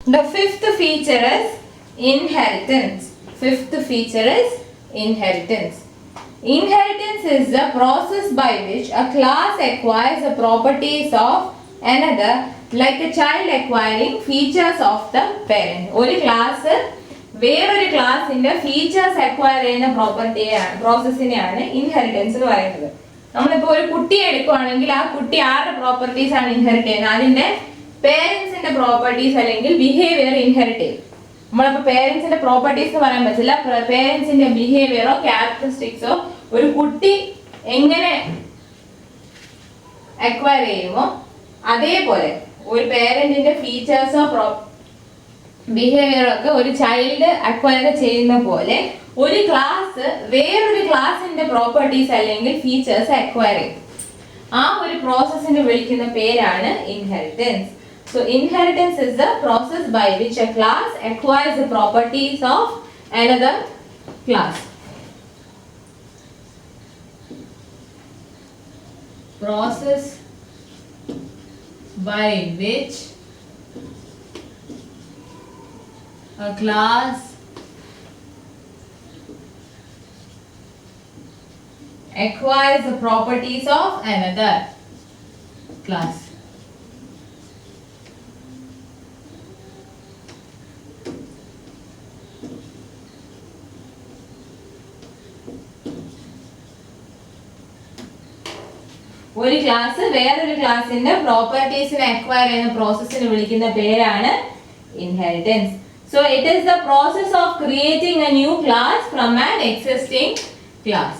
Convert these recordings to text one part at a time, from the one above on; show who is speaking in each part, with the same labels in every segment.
Speaker 1: The fifth feature is inheritance. Fifth feature is inheritance. Inheritance is the process by which a class acquires the properties of another, like a child acquiring features of the parent. ഒരു class വേറൊരു ക്ലാസിന്റെ features acquire ചെയ്യുന്ന പ്രോസസ്സിനെയാണ് inheritance എന്ന് പറയുന്നത്. നമ്മളിപ്പോൾ ഒരു കുട്ടിയെ എടുക്കുകയാണെങ്കിൽ ആ കുട്ടി ആരുടെ പ്രോപ്പർട്ടീസ് ആണ് ഇൻഹെറിറ്റ് ചെയ്യുന്നത്? അതിന്റെ പേരൻസിന്റെ പ്രോപ്പർട്ടീസ് അല്ലെങ്കിൽ ബിഹേവിയർ ഇൻഹെറിറ്റ് ചെയ്യും. നമ്മളിപ്പോൾ പേരൻസിന്റെ പ്രോപ്പർട്ടീസ് എന്ന് പറയാൻ പറ്റില്ല, പേരൻസിന്റെ ബിഹേവിയറോ ക്യാരക്ടറിസ്റ്റിക്സോ ഒരു കുട്ടി എങ്ങനെ അക്വയർ ചെയ്യുമോ അതേപോലെ ഒരു പേരന്റിന്റെ ഫീച്ചേഴ്സോ ബിഹേവിയറോ ഒക്കെ ഒരു ചൈൽഡ് അക്വയർ ചെയ്യുന്ന പോലെ ഒരു ക്ലാസ് വേറൊരു ക്ലാസിന്റെ പ്രോപ്പർട്ടീസ് അല്ലെങ്കിൽ ഫീച്ചേഴ്സ് അക്വയർ ചെയ്യും. ആ ഒരു പ്രോസസ്സിനെ വിളിക്കുന്ന പേരാണ് inheritance. So inheritance is the process by which a class acquires the properties of another class. Process by which a class acquires the properties of another class. ഒരു class വേറൊരു ക്ലാസിന്റെ പ്രോപ്പർട്ടീസിനെ acquire ചെയ്യുന്ന പ്രോസസ്സിനെ വിളിക്കുന്ന പേരാണ് inheritance. So it is the process of creating a new class from an existing class.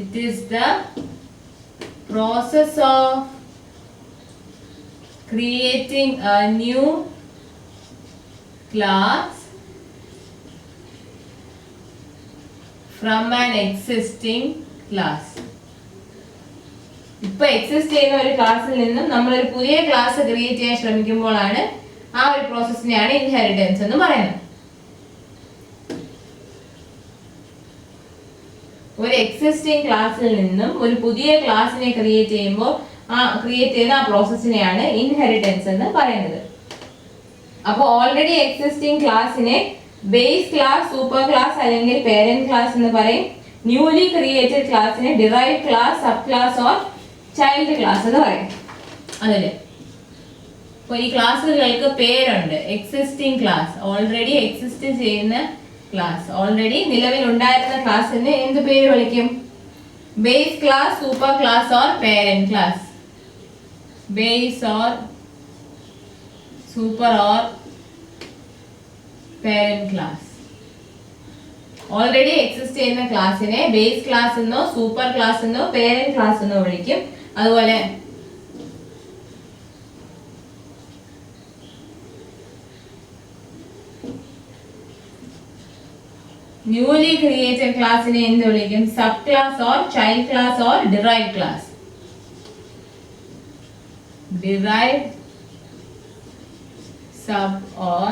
Speaker 1: It is the process of creating a new class from an existing class. ഇപ്പൊ exist ചെയ്യുന്ന ഒരു ക്ലാസ്സിൽ നിന്നും നമ്മൾ ഒരു പുതിയ ക്ലാസ് ക്രിയേറ്റ് ചെയ്യാൻ ശ്രമിക്കുമ്പോഴാണ് ആ ഒരു പ്രോസസ്സിനെയാണ് ഇൻഹെറിറ്റൻസ് എന്ന് പറയുന്നത്. ഒരു എക്സിസ്റ്റിംഗ് ക്ലാസ്സിൽ നിന്നും ഒരു പുതിയ ക്ലാസ്സിനെ ക്രിയേറ്റ് ചെയ്യുമ്പോൾ ക്രിയേറ്റ് ചെയ്യുന്ന ആ പ്രോസസ്സിനെയാണ് ഇൻഹെറിറ്റൻസ് എന്ന് പറയുന്നത്. അപ്പോൾ ഓൾറെഡി എക്സിസ്റ്റിംഗ് ക്ലാസ്സിനെ ബേസ് ക്ലാസ്, സൂപ്പർ ക്ലാസ് അല്ലെങ്കിൽ പേരന്റ് ക്ലാസ് എന്ന് പറയും. ന്യൂലി ക്രിയേറ്റഡ് ക്ലാസ്സിനെ derived class, sub class or child class എന്ന് പറയും. അതില് അപ്പോൾ ഈ ക്ലാസ്സുകൾക്ക് പേരുണ്ട്. എക്സിസ്റ്റിംഗ് ക്ലാസ്, ഓൾറെഡി എക്സിസ്റ്റ് ചെയ്യുന്ന ക്ലാസ്, ഓൾറെഡി നിലവിലുണ്ടായിരുന്ന ക്ലാസ്സിന് എന്ത് പേര് വിളിക്കും? Base class, super class or parent class. Base or super or parent class. Already exist ചെയ്യുന്ന ക്ലാസ്സിനെ ബേസ് ക്ലാസ് എന്നോ സൂപ്പർ ക്ലാസ് എന്നോ പേരന്റ് ക്ലാസ് എന്നോ വിളിക്കും. അതുപോലെ ന്യൂലി ക്രിയേറ്റഡ് ക്ലാസ്സിനെ എന്ത് വിളിക്കും? Sub class or child class or derived class. Derived, sub or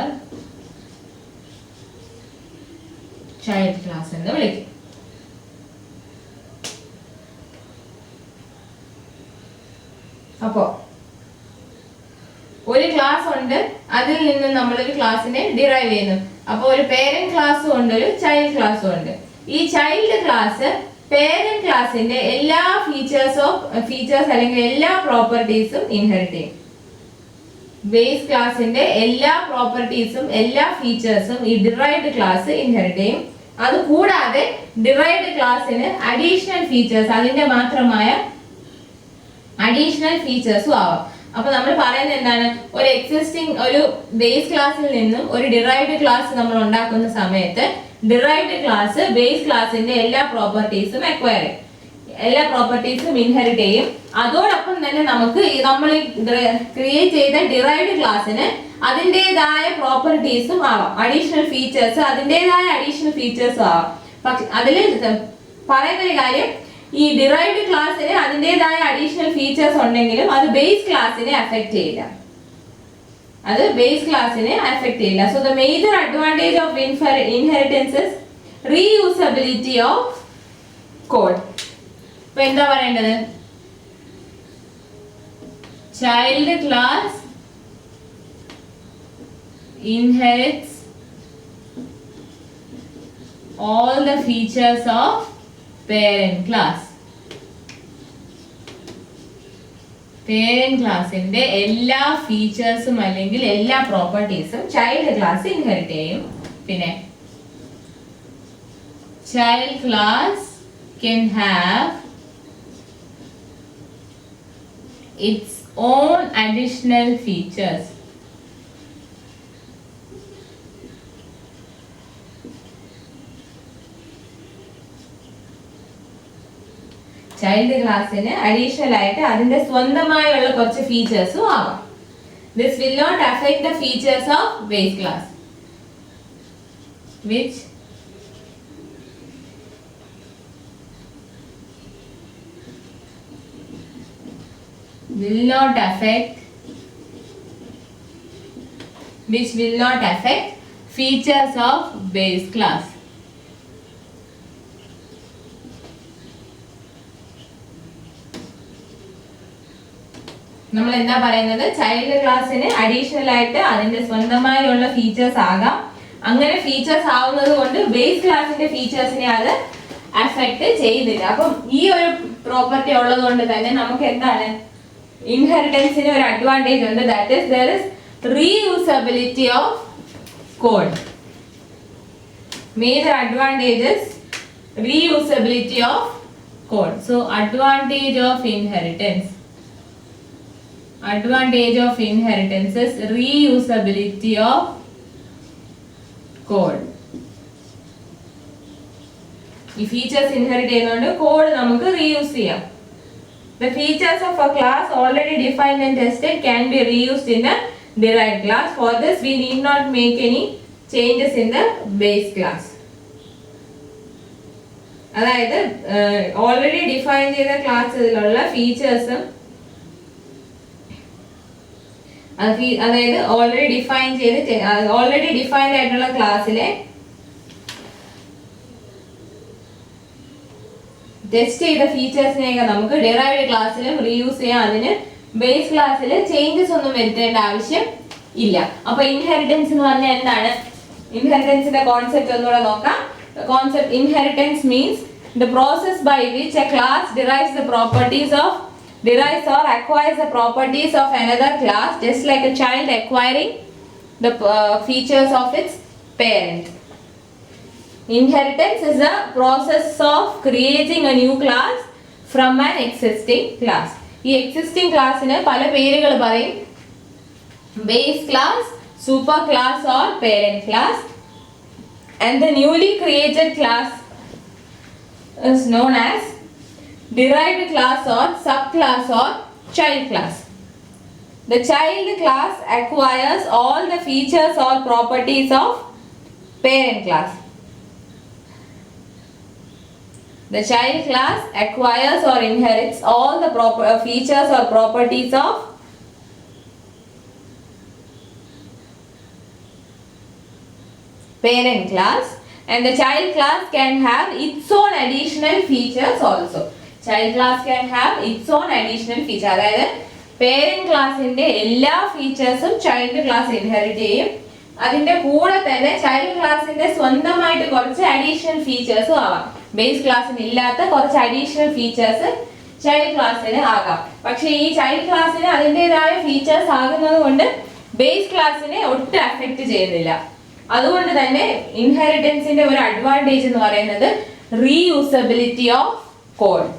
Speaker 1: child class എന്ന് വിളിക്കും. അപ്പോ ഒരു ക്ലാസ് ഉണ്ട്, അതിൽ നിന്ന് നമ്മളൊരു ക്ലാസ്സിനെ ഡിറൈവ് ചെയ്യുന്നു. അപ്പോൾ ഒരു പേരന്റ് ക്ലാസ്സും ഉണ്ട്, ഒരു ചൈൽഡ് ക്ലാസ്സും ഉണ്ട്. ഈ ചൈൽഡ് ക്ലാസ് പേരന്റ് ക്ലാസ്സിന്റെ എല്ലാ ഫീച്ചേഴ്സ് അല്ലെങ്കിൽ എല്ലാ പ്രോപ്പർട്ടീസും ഇൻഹെറിറ്റ് ചെയ്യും. ബേസ് ക്ലാസ്സിന്റെ എല്ലാ പ്രോപ്പർട്ടീസും എല്ലാ ഫീച്ചേഴ്സും ഈ ഡിറൈവ്ഡ് ക്ലാസ് ഇൻഹെറിറ്റ് ചെയ്യും. അതുകൂടാതെ ഡിറൈവ്ഡ് ക്ലാസ്സിന് അഡീഷണൽ ഫീച്ചേഴ്സ്, അതിന്റെ മാത്രമായ അഡീഷണൽ ഫീച്ചേഴ്സും ആവാം. അപ്പൊ നമ്മൾ പറയുന്നത് എന്താണ്? ഒരു എക്സിസ്റ്റിംഗ് ഒരു ബേസ് ക്ലാസ്സിൽ നിന്നും ഒരു ഡിറൈവ്ഡ് ക്ലാസ് നമ്മൾ ഉണ്ടാക്കുന്ന സമയത്ത് ഡിറൈവ്ഡ് ക്ലാസ് ബേസ് ക്ലാസ്സിന്റെ എല്ലാ പ്രോപ്പർട്ടീസും അക്വയർ ചെയ്യും, എല്ലാ പ്രോപ്പർട്ടീസും ഇൻഹെറിറ്റ് ചെയ്യും. അതോടൊപ്പം തന്നെ നമുക്ക് നമ്മൾ ക്രിയേറ്റ് ചെയ്ത ഡിറൈവ്ഡ് ക്ലാസ്സിന് അതിൻ്റെതായ പ്രോപ്പർട്ടീസും ആവാം, അഡീഷണൽ ഫീച്ചേഴ്സ്, അതിൻ്റെതായ അഡീഷണൽ ഫീച്ചേഴ്സും ആവാം. പക്ഷെ അതിൽ പറയുന്ന ഒരു കാര്യം, ഈ ഡിറൈവ്ഡ് ക്ലാസ്സിന് അതിൻ്റെതായ അഡീഷണൽ ഫീച്ചേഴ്സ് ഉണ്ടെങ്കിലും അത് ബേസ് ക്ലാസ്സിനെ അഫക്റ്റ് ചെയ്യില്ല. അത് ബേസ് ക്ലാസ്സിനെ അഫക്റ്റ് ചെയ്യില്ല. So the major advantage of inheritance is reusability of code. ഇപ്പൊ എന്താ പറയേണ്ടത്? Child class inherits all the features of parent class. Parent ക്ലാസിന്റെ എല്ലാ ഫീച്ചേഴ്സും അല്ലെങ്കിൽ എല്ലാ പ്രോപ്പർട്ടീസും ചൈൽഡ് ക്ലാസ് ഇൻഹെറിറ്റ് ചെയ്യും. പിന്നെ child class can have its own additional features. Child ക്ലാസ്സിന് അഡീഷണൽ ആയിട്ട് അതിന്റെ സ്വന്തമായുള്ള കുറച്ച് ഫീച്ചേഴ്സും ആവാം. This will not affect the features of base class, which will not affect features of base class. നമ്മൾ എന്താ പറയുന്നത്, ചൈൽഡ് ക്ലാസ്സിന് അഡീഷണൽ ആയിട്ട് അതിന്റെ സ്വന്തമായുള്ള ഫീച്ചേഴ്സ് ആകാം. അങ്ങനെ ഫീച്ചേഴ്സ് ആവുന്നത് കൊണ്ട് ബേസ് ക്ലാസിന്റെ ഫീച്ചേഴ്സിനെ അത് അഫക്ട് ചെയ്യുന്നില്ല. അപ്പം ഈ ഒരു പ്രോപ്പർട്ടി ഉള്ളത് കൊണ്ട് തന്നെ നമുക്ക് എന്താണ്, ഇൻഹെറിറ്റൻസിന് ഒരു അഡ്വാൻറ്റേജ് ഉണ്ട്. That is there is reusability of code. Major advantage is reusability of code. So advantage of inheritance is reusability of code. ഈ ഫീച്ചേഴ്സ് ഇൻഹെറിറ്റ് ചെയ്യുന്നതുകൊണ്ട് കോഡ് നമുക്ക് റീയൂസ് ചെയ്യാം. The features of a class already defined and tested can be reused in a derived class. For this, we need not make any changes in the base class. അതായത് already define ചെയ്ത ക്ലാസ്സിലുള്ള ഫീച്ചേഴ്സും അതായത് already defined ആയിട്ടുള്ള ക്ലാസ്സിലെ test ചെയ്ത ഫീച്ചേഴ്സിനെയൊക്കെ നമുക്ക് derived ക്ലാസ്സിലും റീയൂസ് ചെയ്യാം. അതിന് ബേസ് ക്ലാസ്സിൽ ചേഞ്ചസ് ഒന്നും വരുത്തേണ്ട ആവശ്യം ഇല്ല. അപ്പൊ ഇൻഹെറിറ്റൻസ് എന്ന് പറഞ്ഞാൽ എന്താണ്? ഇൻഹെറിറ്റൻസിന്റെ കോൺസെപ്റ്റ് ഒന്നുകൂടെ നോക്കാം. Concept inheritance means the process by which a class derives or acquires the properties of another class, just like a child acquiring the features of its parent. Inheritance is the process of creating a new class from an existing class. ഈ existing classന് പല പേരുകൾ പറയും. Base class, super class or parent class. And the newly created class is known as derived class or subclass or child class. The child class acquires all the features or properties of parent class. The child class acquires or inherits all the features or properties of parent class, and the child class can have its own additional features also. Child class can have its own additional feature. അതായത് parent classന്റെ എല്ലാ ഫീച്ചേഴ്സും child class inherit ചെയ്യും. അതിന്റെ കൂടെ തന്നെ child ക്ലാസിന്റെ സ്വന്തമായിട്ട് കുറച്ച് അഡീഷണൽ ഫീച്ചേഴ്സും ആവാം. ബേസ് ക്ലാസ്സിന് ഇല്ലാത്ത കുറച്ച് അഡീഷണൽ ഫീച്ചേഴ്സ് ചൈൽഡ് ക്ലാസ്സിന് ആകാം. പക്ഷെ ഈ ചൈൽഡ് ക്ലാസ്സിന് അതിൻ്റെതായ ഫീച്ചേഴ്സ് ആകുന്നത് കൊണ്ട് ബേസ് ക്ലാസ്സിനെ ഒട്ടും അഫക്റ്റ് ചെയ്യുന്നില്ല. അതുകൊണ്ട് തന്നെ ഇൻഹെറിറ്റൻസിന്റെ ഒരു അഡ്വാൻറ്റേജ് എന്ന് പറയുന്നത് reusability of code.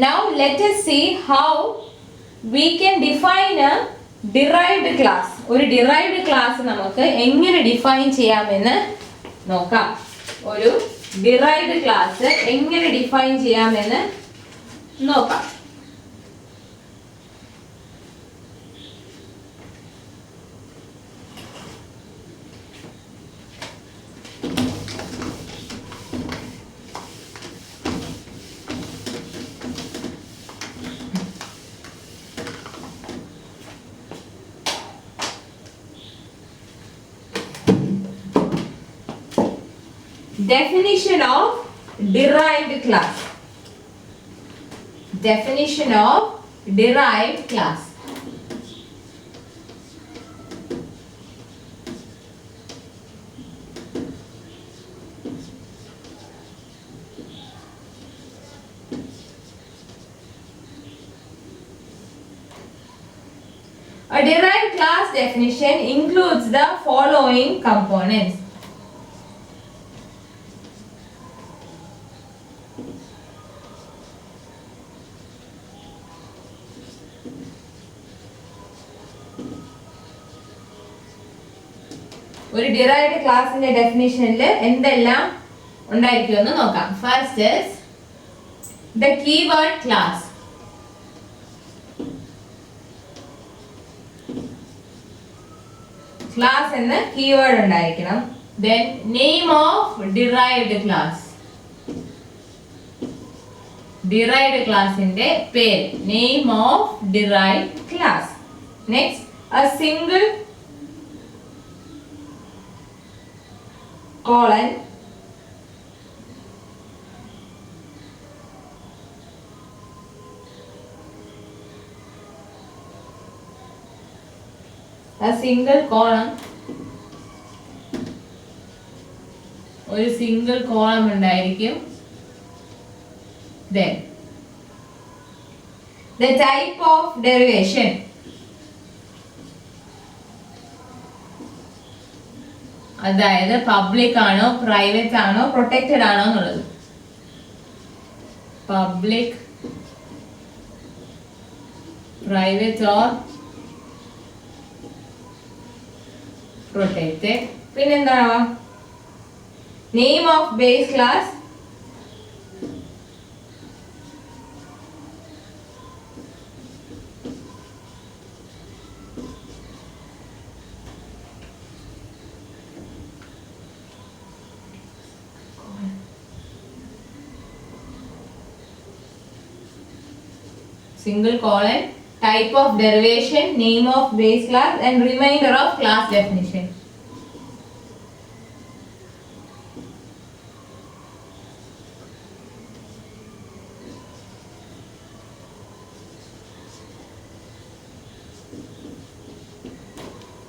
Speaker 1: Now let us see how we can define a derived class. ഒരു derived class നമുക്ക് എങ്ങനെ ഡിഫൈൻ ചെയ്യാമെന്ന് നോക്കാം. ഒരു derived class എങ്ങനെ ഡിഫൈൻ ചെയ്യാമെന്ന് നോക്കാം. Definition of derived class. Definition of derived class. A derived class definition includes the following components. ഒരു derived classന്റെ definitionൽ എന്തെല്ലാം ഉണ്ടായിരിക്കുമെന്ന് നോക്കാം. First is the keyword class. Class എന്ന keyword ഉണ്ടായിരിക്കണം. Then name of derived class. Derived classന്റെ പേര്. Name of derived class. Next, a single colon a single column ഒരു single column ഉണ്ടായിരിക്കും. Then the type of derivation. അതായത് public ആണോ private ആണോ protected ആണോ എന്നുള്ളത്. Public, private or protected. പിന്നെന്താ name of base class. Single colon, type of derivation, name of base class and remainder of class definition.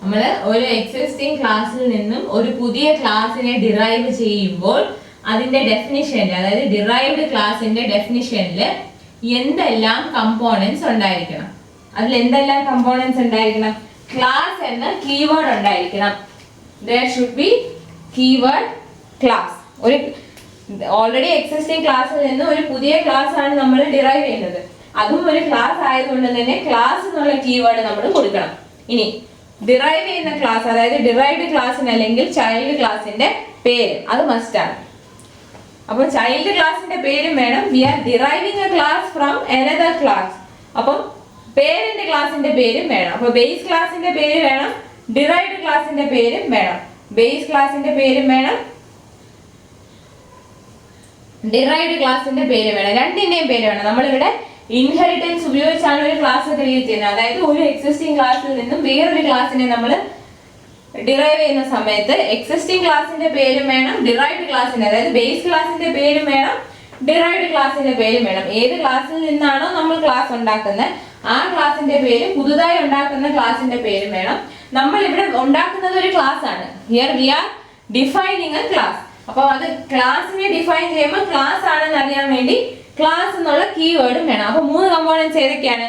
Speaker 1: നമ്മൾ ഒരു existing ക്ലാസ്സിൽ നിന്നും ഒരു പുതിയ ക്ലാസ്സിനെ ഡിറൈവ് ചെയ്യുമ്പോൾ അതിന്റെ ഡെഫിനിഷനിൽ, അതായത് ഡിറൈവ്ഡ് ക്ലാസിന്റെ ഡെഫിനിഷനിൽ എന്തെല്ലാം കമ്പോണൻസ് ഉണ്ടായിരിക്കണം. അതിൽ എന്തെല്ലാം കമ്പോണൻസ് ഉണ്ടായിരിക്കണം? ക്ലാസ് എന്ന കീവേഡ് ഉണ്ടായിരിക്കണം. there should be keyword class. ഒരു ഓൾറെഡി എക്സിസ്റ്റിംഗ് ക്ലാസ്സിൽ നിന്ന് ഒരു പുതിയ ക്ലാസ് ആണ് നമ്മൾ ഡിറൈവ് ചെയ്യുന്നത്. അതും ഒരു ക്ലാസ് ആയതുകൊണ്ട് തന്നെ ക്ലാസ് എന്നുള്ള കീവേഡ് നമ്മൾ കൊടുക്കണം. ഇനി ഡിറൈവ് ചെയ്യുന്ന ക്ലാസ്, അതായത് ഡിറൈവ്ഡ് ക്ലാസ്സിന് അല്ലെങ്കിൽ ചൈൽഡ് ക്ലാസിന്റെ പേര്, അത് മസ്റ്റ് ആണ്. അപ്പോൾ ചൈൽഡ് ക്ലാസിന്റെ പേരും വേണം. We are deriving a class from another class. അപ്പം പേരന്റ് ക്ലാസിന്റെ പേരും വേണം. അപ്പോൾ ബേസ് ക്ലാസിന്റെ പേര് വേണം, ഡിറൈവ്ഡ് ക്ലാസിന്റെ പേരും വേണം. ബേസ് ക്ലാസിന്റെ പേരും വേണം, ഡിറൈവ്ഡ് ക്ലാസിന്റെ പേര് വേണം. രണ്ടിന്റെയും പേര് വേണം. നമ്മളിവിടെ ഇൻഹെറിറ്റൻസ് ഉപയോഗിച്ചാണ് ഒരു ക്ലാസ് ക്രിയേറ്റ് ചെയ്യുന്നത്. അതായത് ഒരു എക്സിസ്റ്റിംഗ് ക്ലാസ്സിൽ നിന്നും വേറൊരു ക്ലാസ്സിനെ നമ്മൾ ഡിറൈവ് ചെയ്യുന്ന സമയത്ത് എക്സിസ്റ്റിംഗ് ക്ലാസിന്റെ പേരും വേണം, ഡിറൈവ്ഡ് ക്ലാസിന്റെ, അതായത് ബേസ് ക്ലാസിന്റെ പേരും വേണം, ഡിറൈവ്ഡ് ക്ലാസിന്റെ പേരും വേണം. ഏത് ക്ലാസ്സിൽ നിന്നാണോ നമ്മൾ ക്ലാസ് ഉണ്ടാക്കുന്നത് ആ ക്ലാസിന്റെ പേരും പുതുതായി ഉണ്ടാക്കുന്ന ക്ലാസിന്റെ പേരും വേണം. നമ്മൾ ഇവിടെ ഉണ്ടാക്കുന്നത് ഒരു ക്ലാസ് ആണ്. Here we R defining A class. അപ്പോൾ അത് ക്ലാസിനെ ഡിഫൈൻ ചെയ്യുമ്പോൾ ക്ലാസ് ആണെന്ന് അറിയാൻ വേണ്ടി ക്ലാസ് എന്നുള്ള കീവേഡും വേണം. അപ്പോൾ 3 കമ്പോണൻസ് ഏതൊക്കെയാണ്?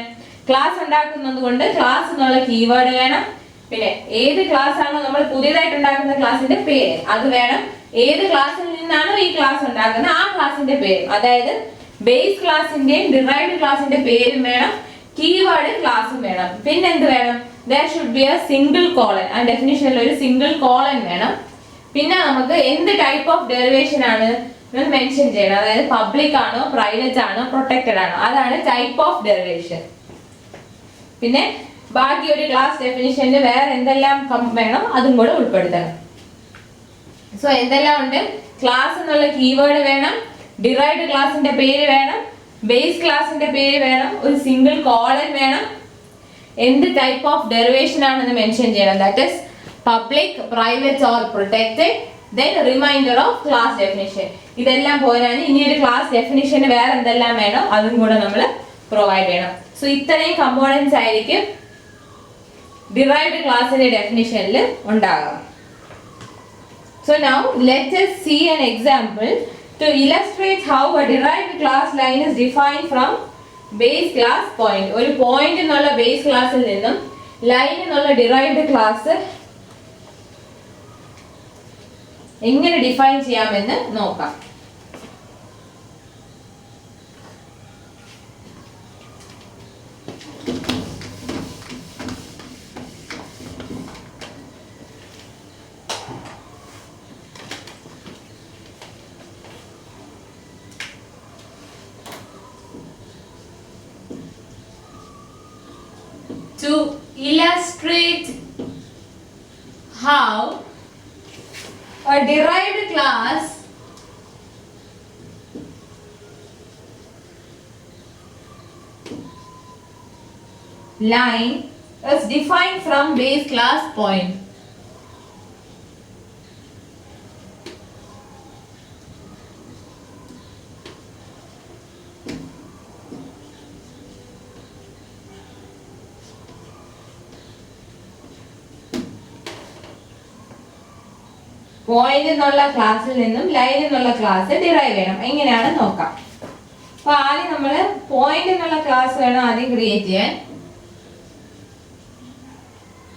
Speaker 1: ക്ലാസ് ഉണ്ടാക്കുന്നത് കൊണ്ട് ക്ലാസ് എന്നുള്ള കീവേഡ് വേണം. പിന്നെ ഏത് ക്ലാസ് ആണോ നമ്മൾ പുതിയതായിട്ട് ഉണ്ടാക്കുന്ന ക്ലാസിന്റെ പേര് അത് വേണം. ഏത് ക്ലാസ്സിൽ നിന്നാണോ ഈ ക്ലാസ് ഉണ്ടാക്കുന്നത് ആ ക്ലാസിന്റെ പേര്, അതായത് ബേസ് ക്ലാസിന്റെയും ഡിറൈവ്ഡ് ക്ലാസിന്റെ പേരും വേണം, കീവേഡ് ക്ലാസും വേണം. പിന്നെ എന്ത് വേണം? there should be a single colon. ആ ഡെഫിനിഷനിൽ ഒരു സിംഗിൾ കോളൻ വേണം. പിന്നെ നമുക്ക് എന്ത് ടൈപ്പ് ഓഫ് ഡെറിവേഷൻ ആണ് മെൻഷൻ ചെയ്യണം. അതായത് പബ്ലിക് ആണോ പ്രൈവറ്റ് ആണോ പ്രൊട്ടക്റ്റഡ് ആണോ, അതാണ് ടൈപ്പ് ഓഫ് ഡെറിവേഷൻ. പിന്നെ ബാക്കി ഒരു ക്ലാസ് ഡെഫിനിഷനിൽ വേറെ എന്തെല്ലാം വേണം അതും കൂടെ ഉൾപ്പെടുത്തണം. സോ എന്തെല്ലാം ഉണ്ട്? ക്ലാസ് എന്നുള്ള കീവേഡ് വേണം, ഡിറൈവ്ഡ് ക്ലാസിന്റെ പേര് വേണം, ബേസ് ക്ലാസിന്റെ പേര് വേണം, ഒരു സിംഗിൾ കോളൻ വേണം, എന്ത് ടൈപ്പ് ഓഫ് ഡെറിവേഷൻ ആണെന്ന് മെൻഷൻ ചെയ്യണം. That is public, private or protected. then remainder of class definition. ഇതെല്ലാം പോരാൻ ഇനി ഒരു ക്ലാസ് ഡെഫിനിഷന് വേറെ എന്തെല്ലാം വേണം അതും കൂടെ നമ്മൾ പ്രൊവൈഡ് ചെയ്യണം. സോ ഇത്രയും കമ്പോണൻസ് ആയിരിക്കും ഡിറൈവ്ഡ് ക്ലാസിന്റെ ഡെഫിനിഷനിൽ ഉണ്ടാകും. So now let us see an example to illustrate how a derived class line is defined from base class point. ഒരു പോയിന്റ് എന്നുള്ള ബേസ് ക്ലാസ്സിൽ നിന്നും ലൈൻ എന്നുള്ള ഡിറൈവ്ഡ് ക്ലാസ് എങ്ങനെ ഡിഫൈൻ ചെയ്യാമെന്ന് നോക്കാം. To illustrate how a derived class line is defined from base class point. Point എന്നുള്ള ക്ലാസ്സിൽ നിന്നും ലൈൻ എന്നുള്ള ക്ലാസ് ഡിറൈവ് ചെയ്യണം. എങ്ങനെയാണ് നോക്കാം. അപ്പൊ ആദ്യം നമ്മൾ പോയിന്റ് എന്നുള്ള ക്ലാസ് വേണം ആദ്യം ക്രിയേറ്റ് ചെയ്യാൻ.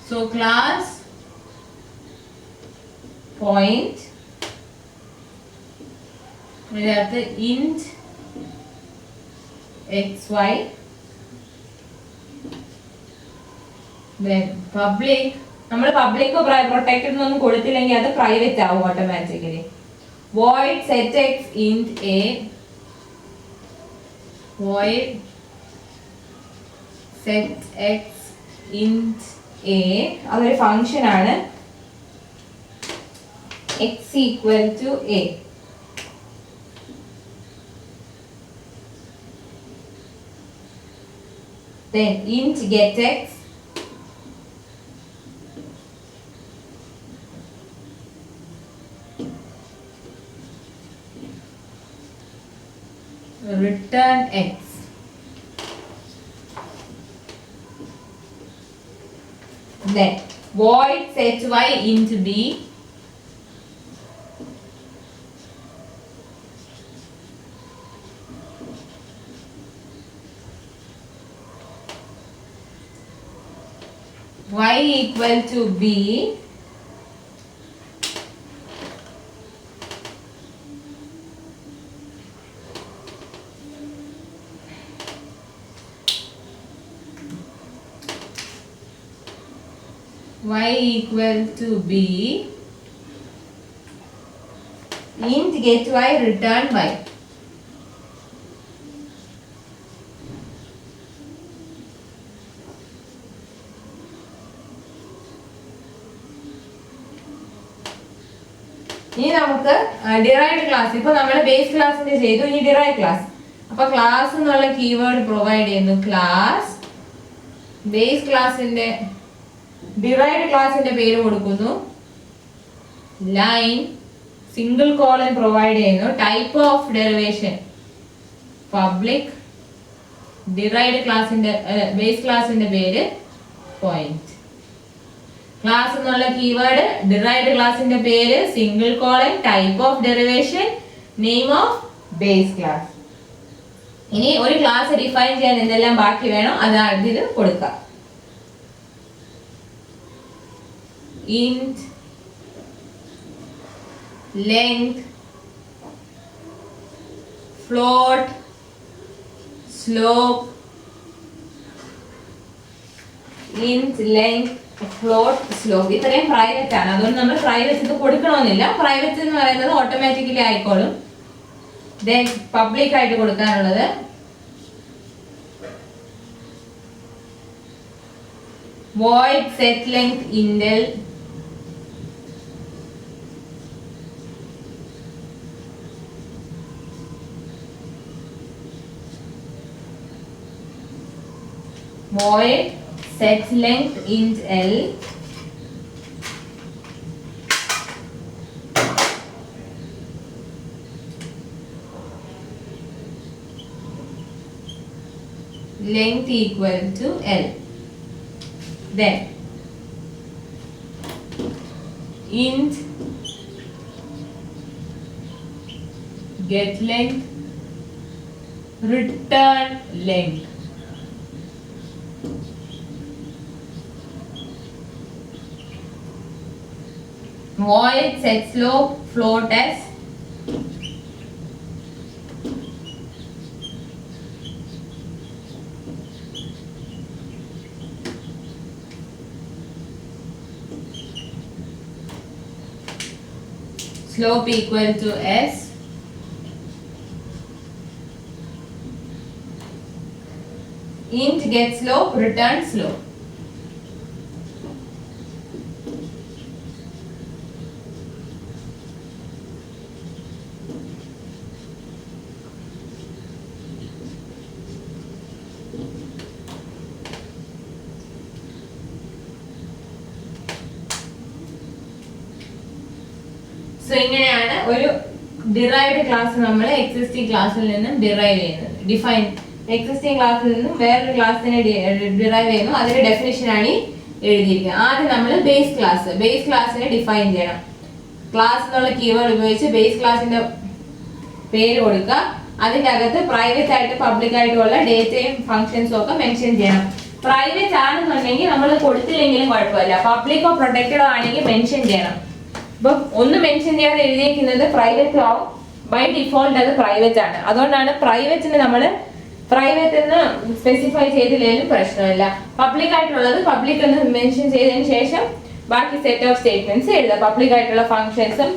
Speaker 1: സോ ക്ലാസ് പോയിന്റ് ഇതിനകത്ത് ഇന്റ് xy then public നമ്മൾ പബ്ലിക്കോ പ്രൊട്ടക്റ്റഡ് എന്നൊന്നും കൊടുത്തില്ലെങ്കിൽ അത് പ്രൈവറ്റ് ആവും automatically. void set x int a void set x int a അതൊരു ഫംഗ്ഷൻ ആണ്. x equal to a. then int get x return x. Then void set y into b y equal to b y equal to b int get y return y. ഇനി നമുക്ക് derived class ഇപ്പൊ നമ്മൾ base ക്ലാസിന്റെ ചെയ്തു. ഇനി derived class. അപ്പൊ class എന്നുള്ള keyword provide ചെയ്യുന്നു. ക്ലാസ് ബേസ് ക്ലാസിന്റെ ഡിറൈവ്ഡ് ക്ലാസിന്റെ പേര് കൊടുക്കുന്നു. ലൈൻ സിംഗിൾ കോളൻ പ്രൊവൈഡ് ചെയ്യുന്നു. Type of derivation public. Derived ക്ലാസിന്റെ ബേസ് ക്ലാസിന്റെ പേര് പോയിന്റ്. ക്ലാസ് എന്നുള്ള കീവേഡ് ഡിറൈവ്ഡ് ക്ലാസിന്റെ പേര് single colon type of derivation name of base class. ഇനി ഒരു ക്ലാസ് ഡിഫൈൻ ചെയ്യാൻ എന്തെല്ലാം ബാക്കി വേണം അതാണ് ഇത് കൊടുക്കുക. int length float slope int length float slope ഇത്രയും പ്രൈവറ്റ് ആണ്. അതുകൊണ്ട് നമ്മൾ പ്രൈവറ്റ് ഇത് കൊടുക്കണമെന്നില്ല. പ്രൈവറ്റ് എന്ന് പറയുന്നത് ഓട്ടോമാറ്റിക്കലി ആയിക്കോളും. then പബ്ലിക് ആയിട്ട് കൊടുക്കാനുള്ളത് void set length indel void set length int l length equal to L. Then int get length return length. Void set slope float as slope equal to S. Int get slope return slope. So ഇങ്ങനെയാണ് ഒരു derived class നമ്മൾ existing ക്ലാസ്സിൽ നിന്നും derive ചെയ്യുന്നത്. Define existing ക്ലാസ്സിൽ നിന്നും വേറൊരു ക്ലാസ്സിനെ ഡിറൈവ് ചെയ്യുന്നു. അതിന്റെ ഡെഫിനിഷൻ ആണ് എഴുതിയിരിക്കുന്നത്. ആദ്യം നമ്മൾ ബേസ് ക്ലാസ്സിനെ ഡിഫൈൻ ചെയ്യണം. ക്ലാസ് എന്നുള്ള കീവേഡ് ഉപയോഗിച്ച് ബേസ് ക്ലാസിന്റെ പേര് കൊടുക്കുക. അതിന്റെ അകത്ത് പ്രൈവറ്റ് ആയിട്ട് പബ്ലിക് ആയിട്ടുള്ള ഡേറ്റയും ഫംഗ്ഷൻസും ഒക്കെ മെൻഷൻ ചെയ്യണം. പ്രൈവറ്റ് ആണെന്നുണ്ടെങ്കിൽ നമ്മൾ കൊടുത്തില്ലെങ്കിലും കുഴപ്പമില്ല. പബ്ലിക്കോ പ്രൊട്ടക്റ്റഡോ ആണെങ്കിൽ മെൻഷൻ ചെയ്യണം. ഇപ്പം ഒന്ന് മെൻഷൻ ചെയ്യാതെ എഴുതിയിരിക്കുന്നത് പ്രൈവറ്റ് ആവും. ബൈ ഡിഫോൾട്ട് അത് പ്രൈവറ്റ് ആണ്. അതുകൊണ്ടാണ് പ്രൈവറ്റിന് നമ്മൾ പ്രൈവറ്റ് എന്ന് സ്പെസിഫൈ ചെയ്തില്ലെങ്കിലും പ്രശ്നമില്ല. പബ്ലിക് ആയിട്ടുള്ളത് പബ്ലിക് എന്ന് മെൻഷൻ ചെയ്തതിന് ശേഷം ബാക്കി സെറ്റ് ഓഫ് സ്റ്റേറ്റ്മെന്റ്സ് എഴുതാം. പബ്ലിക് ആയിട്ടുള്ള ഫംഗ്ഷൻസും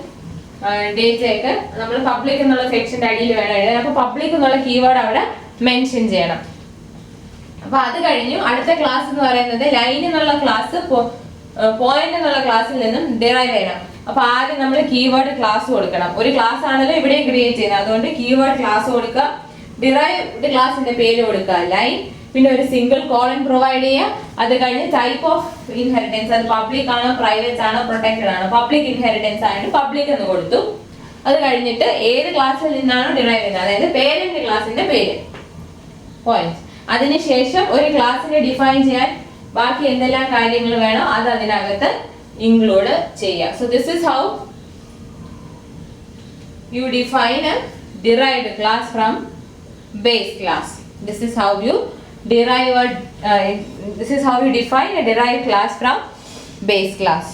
Speaker 1: ഡേറ്റയൊക്കെ നമ്മൾ പബ്ലിക് എന്നുള്ള സെക്ഷന്റെ അടിയിൽ വേണം എഴുതാൻ. അപ്പൊ പബ്ലിക് എന്നുള്ള കീവേഡ് അവിടെ മെൻഷൻ ചെയ്യണം. അപ്പൊ അത് കഴിഞ്ഞു. അടുത്ത ക്ലാസ് എന്ന് പറയുന്നത് ലൈൻ എന്നുള്ള ക്ലാസ് പോയിന്റ് എന്നുള്ള ക്ലാസ്സിൽ നിന്നും ഡിറൈവ് ചെയ്യണം. അപ്പൊ ആദ്യം നമ്മൾ കീവേഡ് ക്ലാസ് കൊടുക്കണം. ഒരു ക്ലാസ് ആണല്ലോ ഇവിടെ ക്രിയേറ്റ് ചെയ്യുന്നത്. അതുകൊണ്ട് കീവേഡ് ക്ലാസ് കൊടുക്കുക. ഡിറൈവ്ഡ് ക്ലാസിന്റെ പേര് കൊടുക്കുക ലൈൻ. പിന്നെ ഒരു സിംഗിൾ കോളൻ പ്രൊവൈഡ് ചെയ്യുക. അത് കഴിഞ്ഞ് ടൈപ്പ് ഓഫ് ഇൻഹെറിറ്റൻസ്, അത് പബ്ലിക് ആണോ പ്രൈവറ്റ് ആണോ പ്രൊട്ടക്റ്റഡ് ആണോ. പബ്ലിക് ഇൻഹെറിറ്റൻസ് ആയിട്ട് പബ്ലിക് എന്ന് കൊടുത്തു. അത് കഴിഞ്ഞിട്ട് ഏത് ക്ലാസ്സിൽ നിന്നാണോ ഡിറൈവ് ചെയ്യുന്നത്, അതായത് പേരന്റ് ക്ലാസിന്റെ പേര് പോയിന്റ്. അതിനുശേഷം ഒരു ക്ലാസ്സിനെ ഡിഫൈൻ ചെയ്യാൻ ബാക്കി എന്തെല്ലാം കാര്യങ്ങൾ വേണോ അത് അതിനകത്ത് include ചെയ്യാം. So this is how you define a derived class from base class. This is how you define a derived class from base class.